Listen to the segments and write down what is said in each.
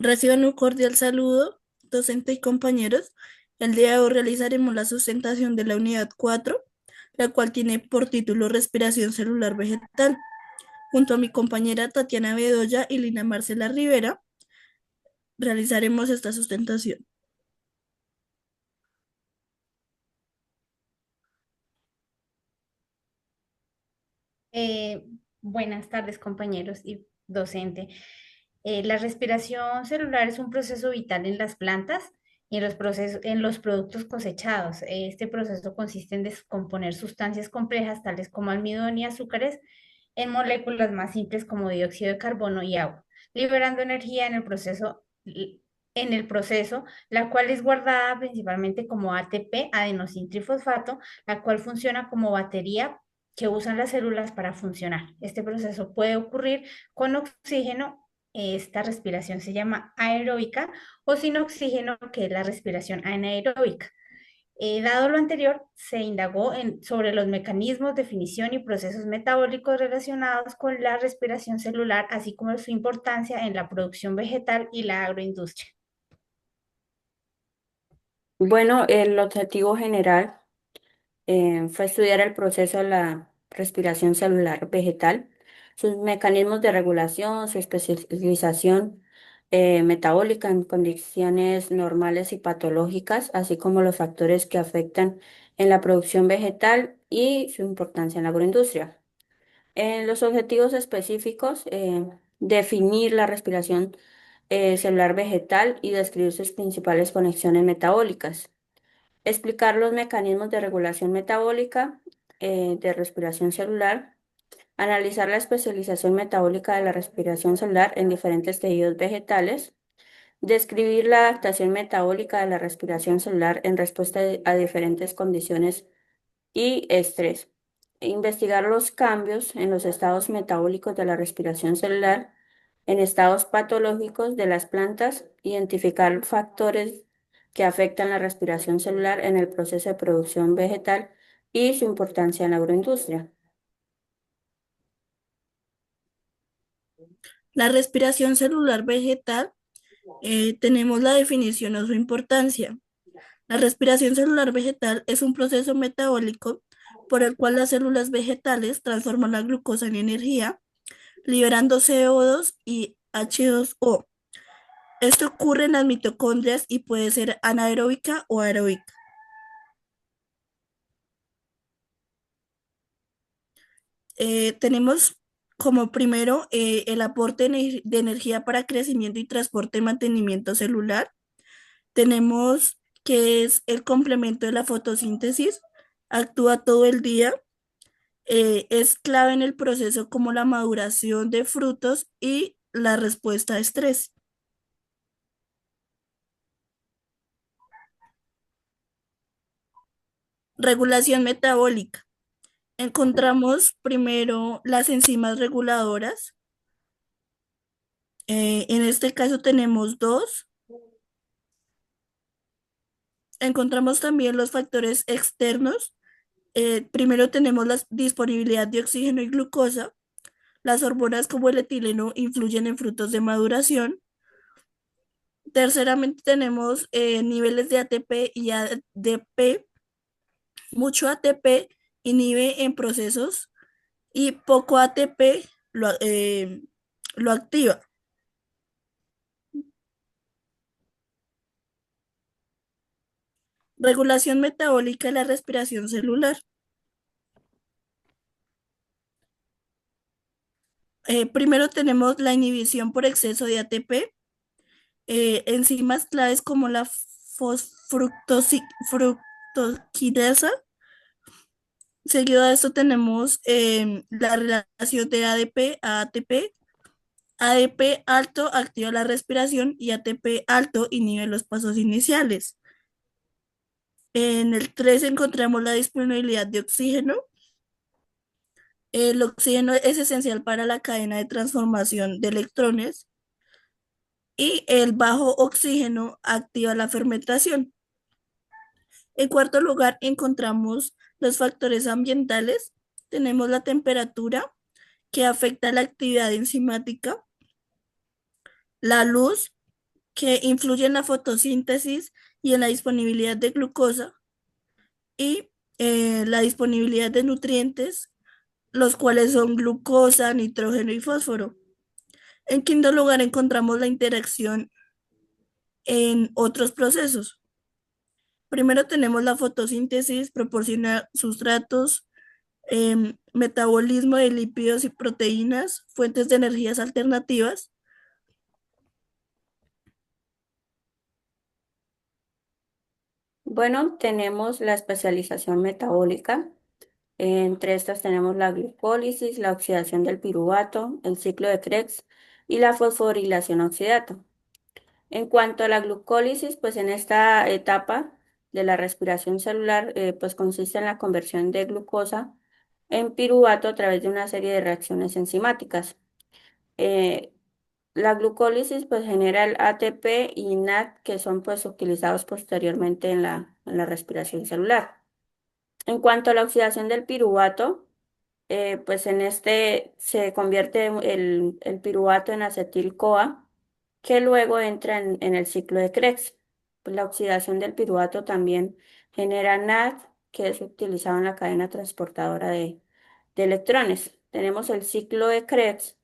Reciban un cordial saludo, docente y compañeros. El día de hoy realizaremos la sustentación de la unidad 4, la cual tiene por título Respiración celular vegetal. Junto a mi compañera Tatiana Bedoya y Lina Marcela Rivera, realizaremos esta sustentación. Eh, Buenas tardes, compañeros y docente. La respiración celular es un proceso vital en las plantas y en los productos cosechados. Este proceso consiste en descomponer sustancias complejas tales como almidón y azúcares en moléculas más simples como dióxido de carbono y agua, liberando energía en el proceso, la cual es guardada principalmente como ATP, adenosintrifosfato, la cual funciona como batería que usan las células para funcionar. Este proceso puede ocurrir con oxígeno. Esta respiración se llama aeróbica o sin oxígeno, que es la respiración anaeróbica. Dado lo anterior, se indagó sobre los mecanismos, definición y procesos metabólicos relacionados con la respiración celular, así como su importancia en la producción vegetal y la agroindustria. Bueno, el objetivo general fue estudiar el proceso de la respiración celular vegetal, sus mecanismos de regulación, su especialización metabólica en condiciones normales y patológicas, así como los factores que afectan en la producción vegetal y su importancia en la agroindustria. En los objetivos específicos, definir la respiración celular vegetal y describir sus principales conexiones metabólicas. Explicar los mecanismos de regulación metabólica de respiración celular. Analizar la especialización metabólica de la respiración celular en diferentes tejidos vegetales. Describir la adaptación metabólica de la respiración celular en respuesta a diferentes condiciones y estrés. Investigar los cambios en los estados metabólicos de la respiración celular, en estados patológicos de las plantas, identificar factores que afectan la respiración celular en el proceso de producción vegetal y su importancia en la agroindustria. La respiración celular vegetal, tenemos la definición o su importancia. La respiración celular vegetal es un proceso metabólico por el cual las células vegetales transforman la glucosa en energía, liberando CO2 y H2O. Esto ocurre en las mitocondrias y puede ser anaeróbica o aeróbica. Tenemos como primero el aporte de energía para crecimiento y transporte y mantenimiento celular. Tenemos que es el complemento de la fotosíntesis, actúa todo el día, es clave en el proceso como la maduración de frutos y la respuesta a estrés. Regulación metabólica. Encontramos primero las enzimas reguladoras. En este caso tenemos dos. Encontramos también los factores externos. Primero tenemos la disponibilidad de oxígeno y glucosa. Las hormonas como el etileno influyen en frutos de maduración. Terceramente tenemos niveles de ATP y ADP. Mucho ATP inhibe en procesos y poco ATP lo activa. Regulación metabólica de la respiración celular. Primero tenemos la inhibición por exceso de ATP. Enzimas claves como la fructoquinasa. Seguido de esto tenemos la relación de ADP a ATP. ADP alto activa la respiración y ATP alto inhibe los pasos iniciales. En el 3 encontramos la disponibilidad de oxígeno. El oxígeno es esencial para la cadena de transformación de electrones y el bajo oxígeno activa la fermentación. En cuarto lugar, encontramos los factores ambientales. Tenemos la temperatura que afecta la actividad enzimática, la luz que influye en la fotosíntesis y en la disponibilidad de glucosa y la disponibilidad de nutrientes, los cuales son glucosa, nitrógeno y fósforo. En quinto lugar, encontramos la interacción en otros procesos. Primero tenemos la fotosíntesis, proporciona sustratos, metabolismo de lípidos y proteínas, fuentes de energías alternativas. Bueno, tenemos la especialización metabólica. Entre estas tenemos la glucólisis, la oxidación del piruvato, el ciclo de Krebs y la fosforilación oxidata. En cuanto a la glucólisis, pues en esta etapa de la respiración celular, pues consiste en la conversión de glucosa en piruvato a través de una serie de reacciones enzimáticas. Eh, la glucólisis pues genera el ATP y NAD que son pues utilizados posteriormente en la respiración celular. En cuanto a la oxidación del piruvato, pues en este se convierte el piruvato en acetil-CoA, que luego entra en el ciclo de Krebs. Pues la oxidación del piruvato también genera NAD, que es utilizado en la cadena transportadora de electrones. Tenemos el ciclo de Krebs,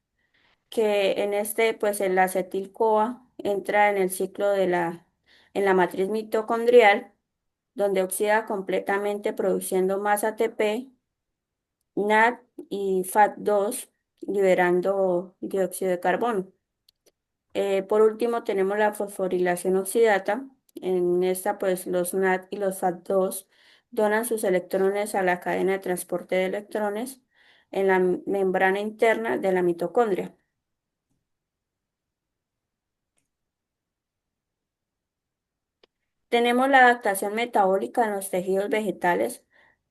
que en este, pues el acetil-CoA entra en el ciclo en la matriz mitocondrial, donde oxida completamente produciendo más ATP, NAD y FAT2, liberando dióxido de carbono. Por último, tenemos la fosforilación oxidata. En esta, pues los NAD y los FAT2 donan sus electrones a la cadena de transporte de electrones en la membrana interna de la mitocondria. Tenemos la adaptación metabólica en los tejidos vegetales.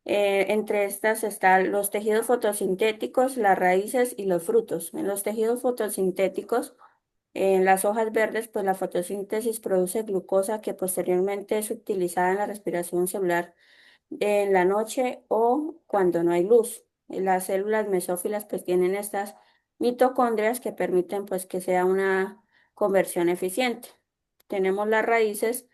Entre estas están los tejidos fotosintéticos, las raíces y los frutos. En los tejidos fotosintéticos, en las hojas verdes, pues la fotosíntesis produce glucosa que posteriormente es utilizada en la respiración celular en la noche o cuando no hay luz. Las células mesófilas pues tienen estas mitocondrias que permiten pues que sea una conversión eficiente. Tenemos las raíces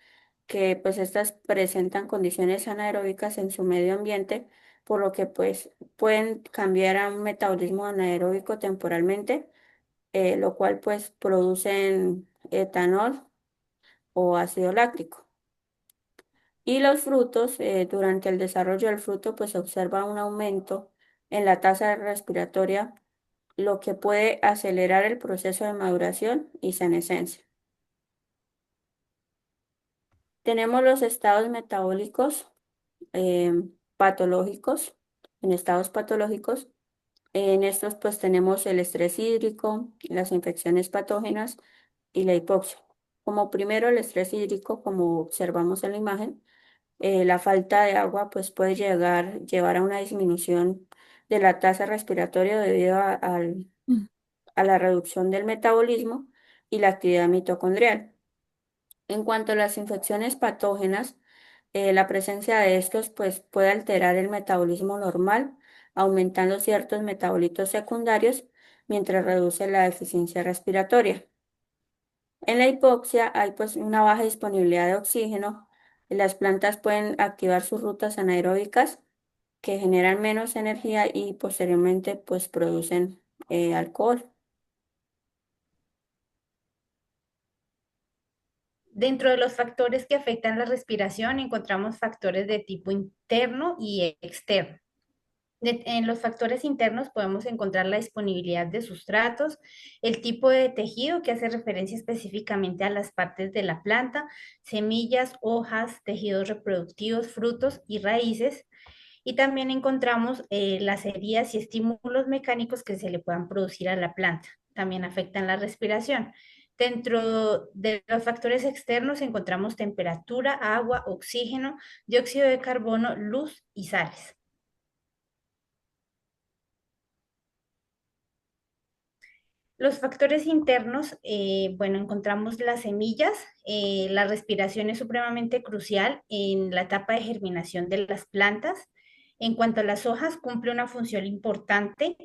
que pues estas presentan condiciones anaeróbicas en su medio ambiente, por lo que pues pueden cambiar a un metabolismo anaeróbico temporalmente, lo cual pues producen etanol o ácido láctico. Y los frutos, durante el desarrollo del fruto, pues se observa un aumento en la tasa respiratoria, lo que puede acelerar el proceso de maduración y senescencia. Tenemos los estados metabólicos eh, patológicos, en estados patológicos. En estos pues tenemos el estrés hídrico, las infecciones patógenas y la hipoxia. Como primero el estrés hídrico, como observamos en la imagen, la falta de agua pues puede llevar a una disminución de la tasa respiratoria debido a la reducción del metabolismo y la actividad mitocondrial. En cuanto a las infecciones patógenas, la presencia de estos pues, puede alterar el metabolismo normal, aumentando ciertos metabolitos secundarios mientras reduce la eficiencia respiratoria. En la hipoxia hay pues una baja disponibilidad de oxígeno. Las plantas pueden activar sus rutas anaeróbicas que generan menos energía y posteriormente pues producen alcohol. Dentro de los factores que afectan la respiración encontramos factores de tipo interno y externo. En los factores internos podemos encontrar la disponibilidad de sustratos, el tipo de tejido que hace referencia específicamente a las partes de la planta, semillas, hojas, tejidos reproductivos, frutos y raíces. Y también encontramos las heridas y estímulos mecánicos que se le puedan producir a la planta. También afectan la respiración. Dentro de los factores externos encontramos temperatura, agua, oxígeno, dióxido de carbono, luz y sales. Los factores internos, bueno, encontramos las semillas. La respiración es supremamente crucial en la etapa de germinación de las plantas. En cuanto a las hojas, cumple una función importante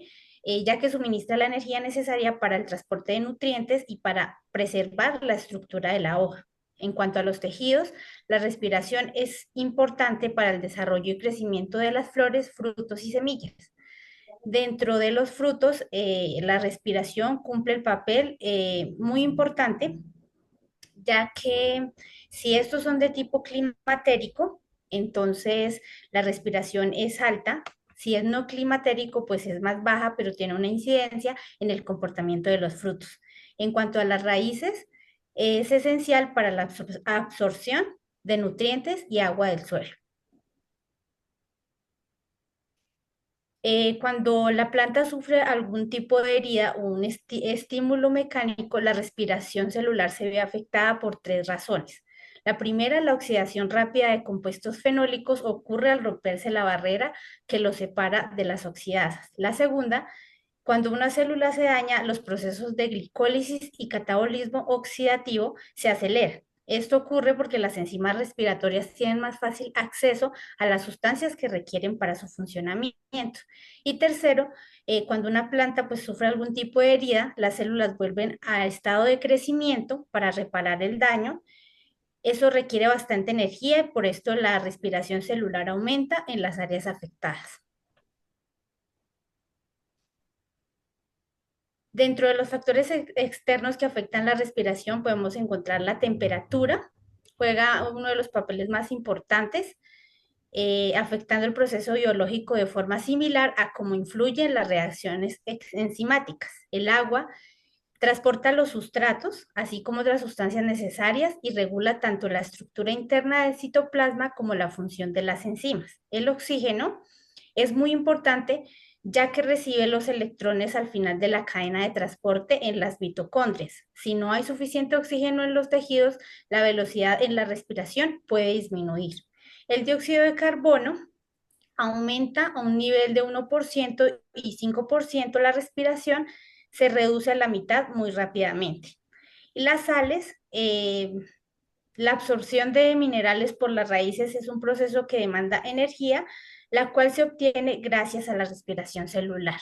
ya que suministra la energía necesaria para el transporte de nutrientes y para preservar la estructura de la hoja. En cuanto a los tejidos, la respiración es importante para el desarrollo y crecimiento de las flores, frutos y semillas. Dentro de los frutos, la respiración cumple el papel muy importante, ya que si estos son de tipo climatérico, entonces la respiración es alta. Si es no climatérico, pues es más baja, pero tiene una incidencia en el comportamiento de los frutos. En cuanto a las raíces, es esencial para la absorción de nutrientes y agua del suelo. Cuando la planta sufre algún tipo de herida o un estímulo mecánico, la respiración celular se ve afectada por tres razones. La primera, la oxidación rápida de compuestos fenólicos ocurre al romperse la barrera que los separa de las oxidasas. La segunda, cuando una célula se daña, los procesos de glicólisis y catabolismo oxidativo se aceleran. Esto ocurre porque las enzimas respiratorias tienen más fácil acceso a las sustancias que requieren para su funcionamiento. Y tercero, cuando una planta pues sufre algún tipo de herida, las células vuelven a estado de crecimiento para reparar el daño. Eso requiere bastante energía y por esto la respiración celular aumenta en las áreas afectadas. Dentro de los factores externos que afectan la respiración podemos encontrar la temperatura, juega uno de los papeles más importantes, afectando el proceso biológico de forma similar a cómo influyen las reacciones enzimáticas. El agua transporta los sustratos, así como otras sustancias necesarias, y regula tanto la estructura interna del citoplasma como la función de las enzimas. El oxígeno es muy importante ya que recibe los electrones al final de la cadena de transporte en las mitocondrias. Si no hay suficiente oxígeno en los tejidos, la velocidad en la respiración puede disminuir. El dióxido de carbono aumenta a un nivel de 1% y 5% la respiración se reduce a la mitad muy rápidamente. Y las sales, la absorción de minerales por las raíces es un proceso que demanda energía, la cual se obtiene gracias a la respiración celular.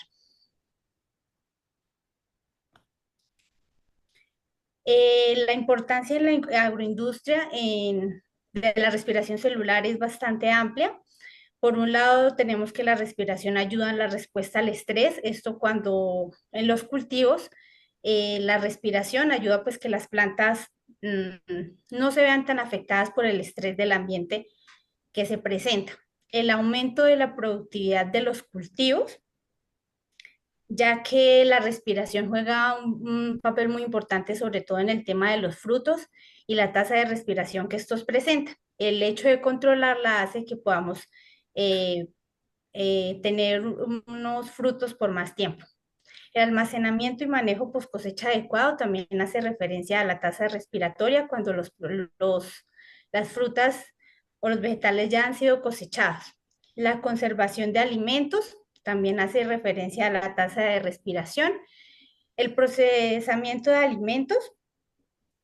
La importancia en la agroindustria de la respiración celular es bastante amplia. Por un lado, tenemos que la respiración ayuda en la respuesta al estrés. Esto cuando en los cultivos, la respiración ayuda pues que las plantas no se vean tan afectadas por el estrés del ambiente que se presenta. El aumento de la productividad de los cultivos, ya que la respiración juega un papel muy importante, sobre todo en el tema de los frutos y la tasa de respiración que estos presentan. El hecho de controlarla hace que podamos eh, tener unos frutos por más tiempo. El almacenamiento y manejo post cosecha adecuado también hace referencia a la tasa respiratoria cuando las frutas o los vegetales ya han sido cosechados. La conservación de alimentos también hace referencia a la tasa de respiración. El procesamiento de alimentos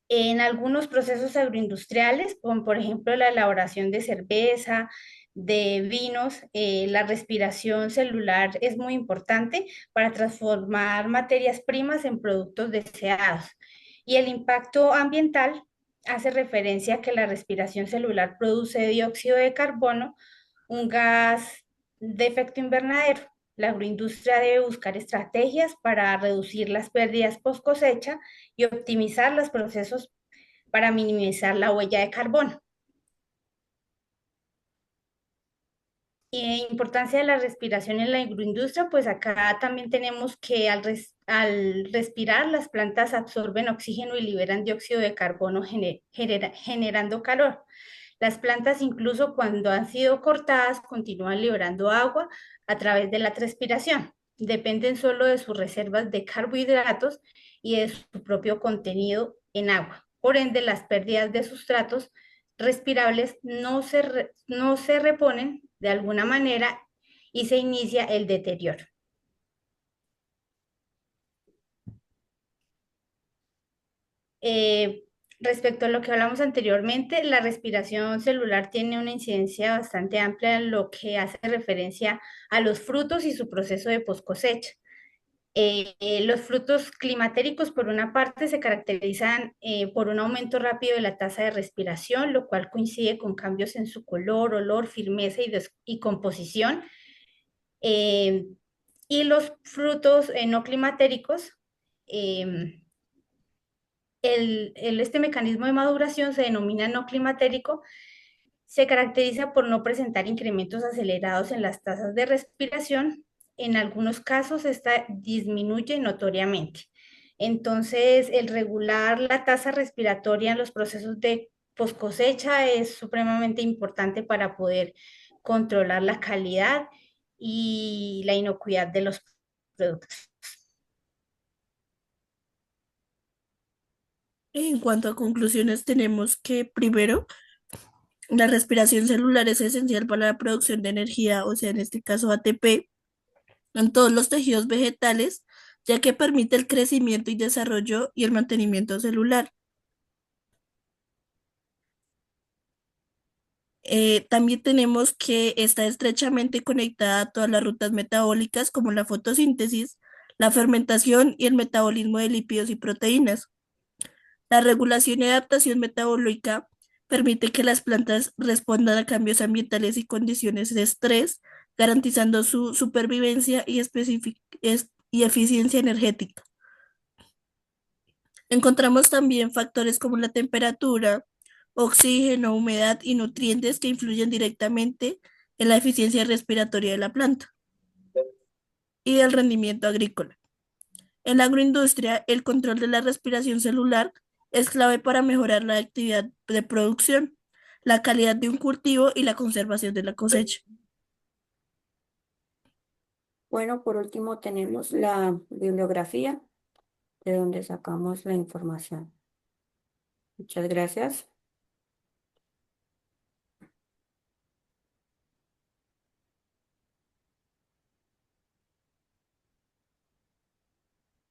en algunos procesos agroindustriales, como por ejemplo la elaboración de cerveza, de vinos, la respiración celular es muy importante para transformar materias primas en productos deseados. Y el impacto ambiental hace referencia a que la respiración celular produce dióxido de carbono, un gas de efecto invernadero. La agroindustria debe buscar estrategias para reducir las pérdidas post cosecha y optimizar los procesos para minimizar la huella de carbono. Importancia de la respiración en la agroindustria, pues acá también tenemos que al respirar las plantas absorben oxígeno y liberan dióxido de carbono generando calor. Las plantas incluso cuando han sido cortadas continúan liberando agua a través de la transpiración. Dependen solo de sus reservas de carbohidratos y de su propio contenido en agua. Por ende, las pérdidas de sustratos respirables no se reponen de alguna manera y se inicia el deterioro. Eh, Respecto a lo que hablamos anteriormente, la respiración celular tiene una incidencia bastante amplia en lo que hace referencia a los frutos y su proceso de post cosecha. Los frutos climatéricos, por una parte, se caracterizan por un aumento rápido de la tasa de respiración, lo cual coincide con cambios en su color, olor, firmeza y composición. Eh, y los frutos no climatéricos, eh, este mecanismo de maduración se denomina no climatérico, se caracteriza por no presentar incrementos acelerados en las tasas de respiración. En algunos casos, esta disminuye notoriamente. Entonces, el regular la tasa respiratoria en los procesos de post cosecha es supremamente importante para poder controlar la calidad y la inocuidad de los productos. En cuanto a conclusiones, tenemos que primero, la respiración celular es esencial para la producción de energía, o sea, en este caso ATP, en todos los tejidos vegetales, ya que permite el crecimiento y desarrollo y el mantenimiento celular. También tenemos que está estrechamente conectada a todas las rutas metabólicas como la fotosíntesis, la fermentación y el metabolismo de lípidos y proteínas. La regulación y adaptación metabólica permite que las plantas respondan a cambios ambientales y condiciones de estrés, garantizando su supervivencia y eficiencia energética. Encontramos también factores como la temperatura, oxígeno, humedad y nutrientes que influyen directamente en la eficiencia respiratoria de la planta y del rendimiento agrícola. En la agroindustria, el control de la respiración celular es clave para mejorar la actividad de producción, la calidad de un cultivo y la conservación de la cosecha. Bueno, por último tenemos la bibliografía de donde sacamos la información. Muchas gracias.